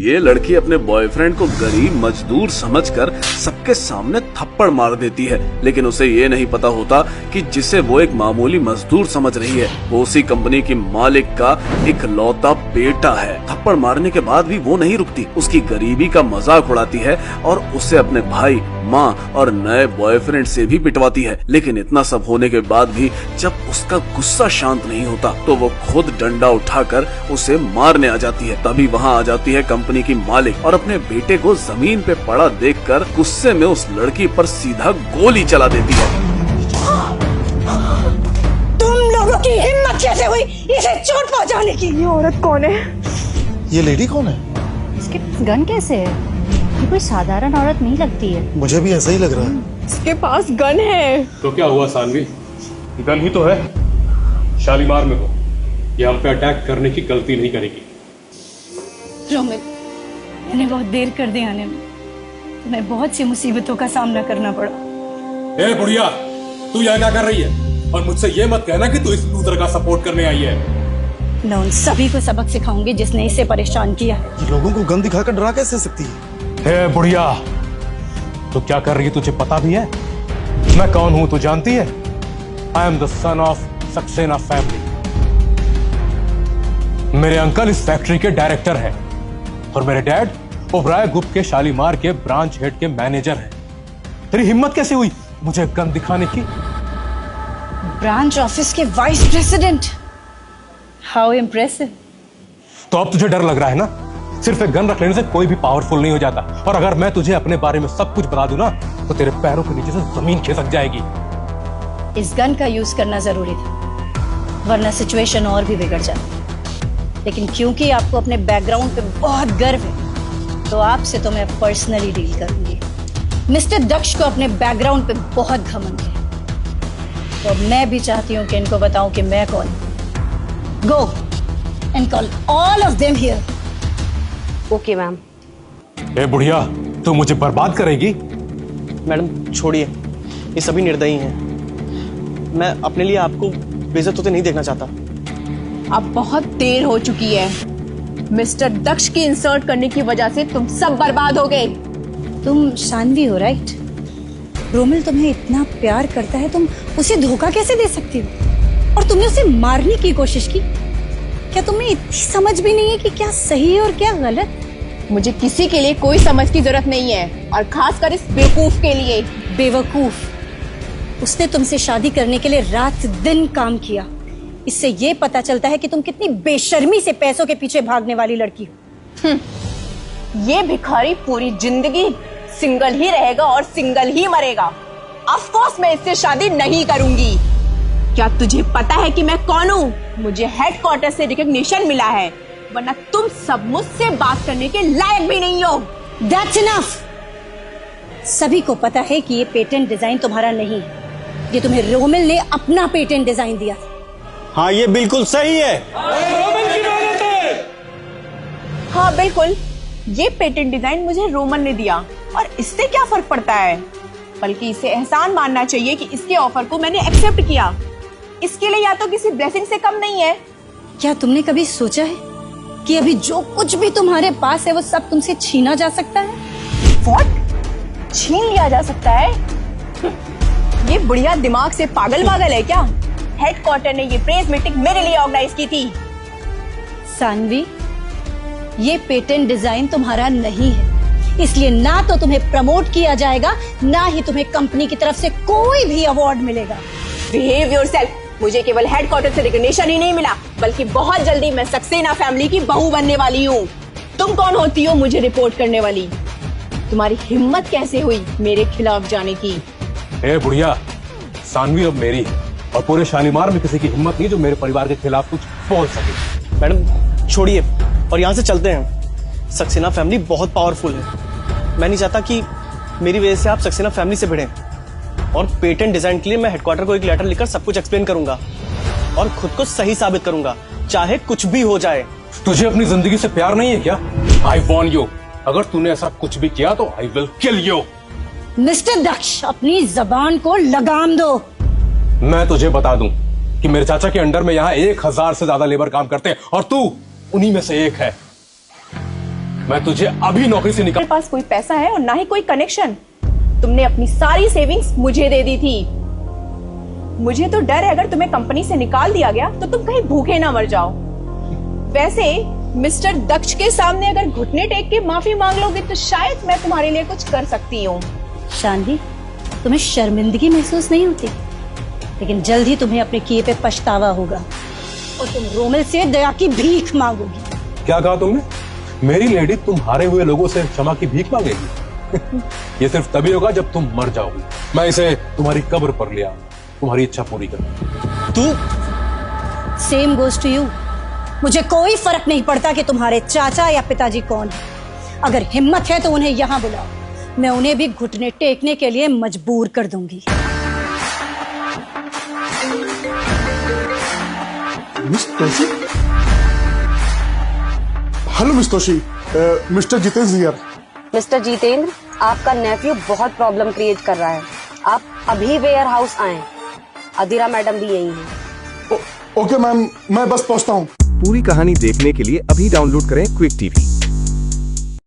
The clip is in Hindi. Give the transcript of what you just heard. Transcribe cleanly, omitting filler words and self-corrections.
ये लड़की अपने बॉयफ्रेंड को गरीब मजदूर समझकर सबके सामने थप्पड़ मार देती है, लेकिन उसे ये नहीं पता होता कि जिसे वो एक मामूली मजदूर समझ रही है वो उसी कंपनी की मालिक का इकलौता बेटा है। थप्पड़ मारने के बाद भी वो नहीं रुकती, उसकी गरीबी का मजाक उड़ाती है और उसे अपने भाई, माँ और नए बॉयफ्रेंड से भी पिटवाती है। लेकिन इतना सब होने के बाद भी जब उसका गुस्सा शांत नहीं होता तो वो खुद डंडा उठाकर उसे मारने आ जाती है। तभी वहाँ आ जाती है कंपनी की मालिक और अपने बेटे को जमीन पे पड़ा देखकर गुस्से में उस लड़की पर सीधा गोली चला देती है। तुम लोगों की हिम्मत कैसे हुई इसे चोट पहुंचाने की? ये औरत कौन है? ये लेडी कौन है? इसके पास गन कैसे है? ये कोई साधारण औरत नहीं लगती है। मुझे भी ऐसा ही लग रहा है। इसके पास गन है। तो क्या हुआ सानवी, गन ही तो है। शालीमार में हो, ये हम पे अटैक करने की गलती नहीं करेगी। रोमिल, मैंने बहुत देर कर दी आने में, तुम्हें बहुत सी मुसीबतों का सामना करना पड़ा। ए बुढ़िया, तू यहाँ क्या कर रही है? और मुझसे ये मत कहना कि तू इस लूजर का सपोर्ट करने आई है। मैं उन सभी को सबक सिखाऊंगी जिसने इसे परेशान किया। ये लोगों को गन दिखाकर डरा कैसे सकती है? ए बुढ़िया, तू क्या कर रही है तुझे पता भी है? मैं कौन हूँ तू जानती है? I am the son of Saxena family. मेरे अंकल इस फैक्ट्री के डायरेक्टर हैं और मेरे डैड ओबराय ग्रुप के शालीमार के ब्रांच हेड के मैनेजर हैं। तेरी हिम्मत कैसे हुई मुझे गन दिखाने की? ब्रांच ऑफिस के वाइस प्रेसिडेंट, हाउ इम्प्रेसिव। तो अब तुझे डर लग रहा है ना? सिर्फ एक गन रख लेने से कोई भी पावरफुल नहीं हो जाता। और अगर मैं तुझे अपने बारे में सब कुछ बता दूं ना तो तेरे पैरों के नीचे से जमीन खिसक जाएगी। इस गन का यूज करना जरूरी था, वरना सिचुएशन और भी बिगड़ जाती। लेकिन क्योंकि आपको अपने बैकग्राउंड पे बहुत गर्व है तो आपसे तो मैं पर्सनली डील करूंगी। मिस्टर दक्ष को अपने बैकग्राउंड पे बहुत घमंड है, तो मैं भी चाहती हूँ कि इनको बताऊं कि मैं कौन हूं। Go and call all of them here. Okay ma'am. ए बुढ़िया, तू मुझे बर्बाद करेगी? मैडम छोड़िए, ये सभी निर्दयी हैं। मैं अपने लिए आपको बेइज्जत होते नहीं देखना चाहता। अब बहुत देर हो चुकी है। मिस्टर दक्ष की इंसल्ट करने की वजह से तुम सब बर्बाद हो गए। तुम शानवी हो, राइट? रोमिल तुम्हें इतना प्यार करता है, तुम उसे धोखा कैसे दे सकती हो? और तुमने उसे मारने की कोशिश की। क्या तुम्हें इतनी समझ भी नहीं है कि क्या सही है और क्या गलत? मुझे किसी के लिए कोई समझ की जरूरत नहीं है, और खासकर इस बेवकूफ के लिए। बेवकूफ? उसने तुमसे शादी करने के लिए रात दिन काम किया। इससे ये पता चलता है कि तुम कितनी बेशर्मी से पैसों के पीछे भागने वाली लड़की हो। ये भिखारी पूरी जिंदगी सिंगल ही रहेगा और सिंगल ही मरेगा। ऑफ कोर्स मैं इससे शादी नहीं करूंगी। क्या तुझे पता है कि मैं कौन हूँ? मुझे हेडक्वार्टर से रिकॉग्निशन मिला है, वरना तुम सब मुझसे बात करने के लायक भी नहीं हो। That's enough! सभी को पता है कि ये पेटेंट डिजाइन तुम्हारा नहीं है। ये तुम्हें रोमिल ने अपना पेटेंट डिजाइन दिया था। हाँ, ये बिल्कुल सही है। हाँ बिल्कुल, ये पेटेंट डिजाइन मुझे रोमन ने दिया, और इससे क्या फर्क पड़ता है? बल्कि इसे एहसान मानना चाहिए कि इसके ऑफर को मैंने एक्सेप्ट किया। इसके लिए या तो किसी ब्लेसिंग से कम नहीं है। क्या तुमने कभी सोचा है कि अभी जो कुछ भी तुम्हारे पास है वो सब तुमसे छीना जा सकता है? व्हाट? छीन लिया जा सकता है? ये बुढ़िया दिमाग से पागल है क्या? हेडक्वार्टर ने ये प्रेस मीटिंग मेरे लिए ऑर्गेनाइज की थी। सानवी, ये पेटेंट डिजाइन तुम्हारा नहीं है, इसलिए ना तो तुम्हें प्रमोट किया जाएगा, ना ही तुम्हें कंपनी की तरफ से कोई भी अवार्ड मिलेगा। Behave yourself. मुझे केवल हेडक्वार्टर से रिकॉग्निशन ही नहीं मिला, बल्कि बहुत जल्दी मैं सक्सेना फैमिली की बहू बनने वाली हूँ। तुम कौन होती हो मुझे रिपोर्ट करने वाली? तुम्हारी हिम्मत कैसे हुई मेरे खिलाफ जाने की? ए बुढ़िया, सानवी अब मेरी है और पूरे शालीमार में किसी की हिम्मत नहीं जो मेरे परिवार के खिलाफ कुछ बोल सके। मैडम छोड़िए और यहाँ से चलते हैं। सक्सेना फैमिली बहुत पावरफुल है। मैं नहीं चाहता कि मेरी वजह से आप सक्सेना फैमिली से भिड़ें। और पेटेंट डिजाइन के लिए मैं हेडक्वार्टर को एक लेटर लिखकर सब कुछ एक्सप्लेन करूंगा और खुद को सही साबित करूंगा, चाहे कुछ भी हो जाए। तुझे अपनी जिंदगी से प्यार नहीं है क्या? आई वॉर्न यू, अगर तूने ऐसा कुछ भी किया तो I will kill you. Mister Daksh, अपनी जबान को लगाम दो। मैं तुझे बता दूं कि मेरे चाचा के अंडर में यहाँ 1000 से ज्यादा लेबर काम करते हैं और तू उन्हीं में से एक है। मैं तुझे अभी नौकरी से निकाल। मेरे पास कोई पैसा है और ना ही कोई कनेक्शन। तुमने अपनी सारी सेविंग्स मुझे दे दी थी। मुझे तो डर है अगर तुम्हें कंपनी से निकाल दिया गया तो तुम कहीं भूखे ना मर जाओ। वैसे मिस्टर दक्ष के सामने अगर घुटने टेक के माफी मांग लोगे तो शायद मैं तुम्हारे लिए कुछ कर सकती हूँ। शानवी, तुम्हें शर्मिंदगी महसूस नहीं होती? लेकिन जल्द ही तुम्हें अपने किए पे पछतावा होगा और तुम रोमिल से दया की भीख मांगोगी। क्या कहा तुमने? मेरी लेडी तुम हारे हुए लोगों से क्षमा की भीख मांगेगी? ये सिर्फ तभी होगा जब तुम मर जाओगी। मैं इसे तुम्हारी कब्र पर ले आऊंगा, तुम्हारी इच्छा पूरी कर। तू सेम गोज टू यू। मुझे कोई फर्क नहीं पड़ता कि तुम्हारे चाचा या पिताजी कौन है। अगर हिम्मत है तो उन्हें यहाँ बुलाओ, मैं उन्हें भी घुटने टेकने के लिए मजबूर कर दूंगी। Miss Toshi? Hello miss Toshi, mister Jitendra here. Mister Jitendra, आपका नेफ्यू बहुत प्रॉब्लम क्रिएट कर रहा है। आप अभी वेयर हाउस आए। अधीरा मैडम भी यही हैं। ओके मैम, मैं बस पहुंचता हूँ। पूरी कहानी देखने के लिए अभी डाउनलोड करें क्विक टीवी।